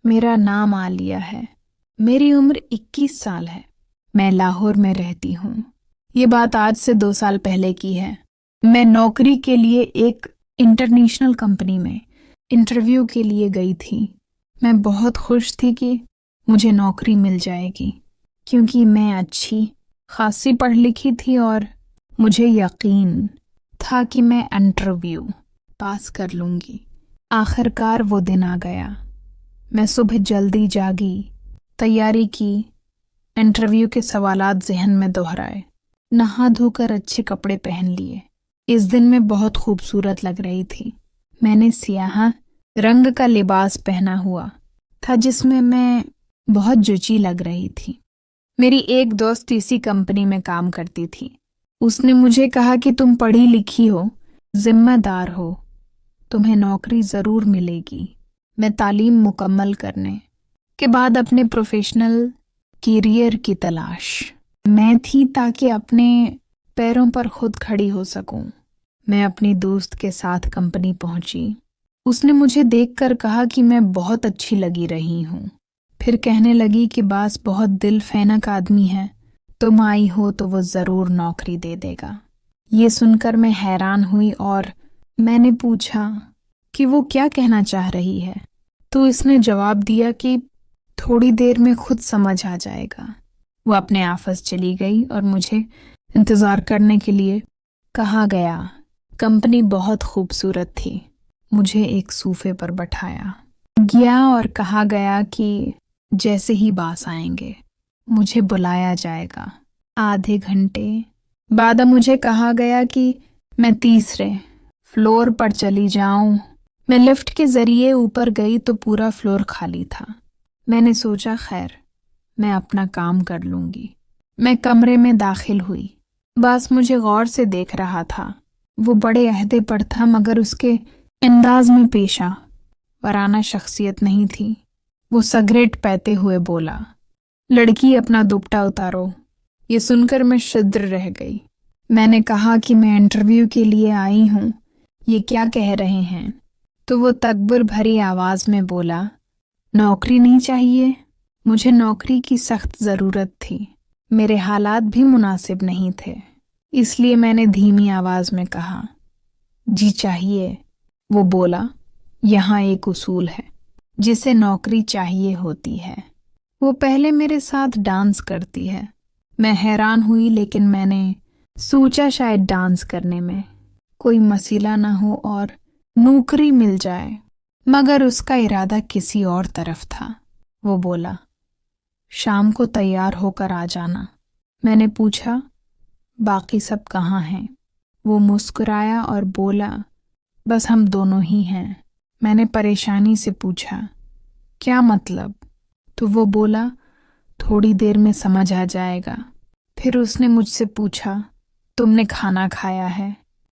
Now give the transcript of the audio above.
मेरा नाम आलिया है। मेरी उम्र 21 साल है। मैं लाहौर में रहती हूँ। ये बात आज से 2 साल पहले की है। मैं नौकरी के लिए एक इंटरनेशनल कंपनी में इंटरव्यू के लिए गई थी। मैं बहुत खुश थी कि मुझे नौकरी मिल जाएगी, क्योंकि मैं अच्छी खासी पढ़ लिखी थी और मुझे यकीन था कि मैं इंटरव्यू पास कर लूँगी। आखिरकार वो दिन आ गया। मैं सुबह जल्दी जागी, तैयारी की, इंटरव्यू के सवालात जहन में दोहराए, नहा धोकर अच्छे कपड़े पहन लिए। इस दिन मैं बहुत खूबसूरत लग रही थी। मैंने स्याह रंग का लिबास पहना हुआ था जिसमें मैं बहुत जुची लग रही थी। मेरी एक दोस्त इसी कंपनी में काम करती थी। उसने मुझे कहा कि तुम पढ़ी लिखी हो, जिम्मेदार हो, तुम्हें नौकरी ज़रूर मिलेगी। मैं तालीम मुकम्मल करने के बाद अपने प्रोफेशनल करियर की तलाश मैं थी ताकि अपने पैरों पर खुद खड़ी हो सकूं। मैं अपनी दोस्त के साथ कंपनी पहुंची। उसने मुझे देखकर कहा कि मैं बहुत अच्छी लगी रही हूं। फिर कहने लगी कि बास बहुत दिल फैनक आदमी है, तुम आई हो तो वो ज़रूर नौकरी दे देगा। ये सुनकर मैं हैरान हुई और मैंने पूछा कि वो क्या कहना चाह रही है। तो इसने जवाब दिया कि थोड़ी देर में खुद समझ आ जाएगा। वो अपने ऑफिस चली गई और मुझे इंतज़ार करने के लिए कहा गया। कंपनी बहुत खूबसूरत थी। मुझे एक सोफे पर बैठाया गया और कहा गया कि जैसे ही बास आएंगे मुझे बुलाया जाएगा। आधे घंटे बाद मुझे कहा गया कि मैं तीसरे फ्लोर पर चली जाऊं। मैं लिफ्ट के जरिए ऊपर गई तो पूरा फ्लोर खाली था। मैंने सोचा खैर, मैं अपना काम कर लूंगी। मैं कमरे में दाखिल हुई। बास मुझे गौर से देख रहा था। वो बड़े अहदे पर था मगर उसके अंदाज में पेशा वराना शख्सियत नहीं थी। वो सिगरेट पीते हुए बोला, लड़की अपना दुपट्टा उतारो। ये सुनकर मैं शिद्र रह गई। मैंने कहा कि मैं इंटरव्यू के लिए आई हूँ, ये क्या कह रहे हैं? तो वो तकबर भरी आवाज में बोला, नौकरी नहीं चाहिए? मुझे नौकरी की सख्त ज़रूरत थी। मेरे हालात भी मुनासिब नहीं थे, इसलिए मैंने धीमी आवाज में कहा, जी चाहिए। वो बोला, यहाँ एक उसूल है, जिसे नौकरी चाहिए होती है। वो पहले मेरे साथ डांस करती है। मैं हैरान हुई, लेकिन मैंने सोचा शायद डांस करने में कोई मसला ना हो और नौकरी मिल जाए, मगर उसका इरादा किसी और तरफ था। वो बोला, शाम को तैयार होकर आ जाना। मैंने पूछा, बाकी सब कहाँ हैं? वो मुस्कुराया और बोला, बस हम दोनों ही हैं। मैंने परेशानी से पूछा, क्या मतलब? तो वो बोला, थोड़ी देर में समझ आ जाएगा। फिर उसने मुझसे पूछा, तुमने खाना खाया है?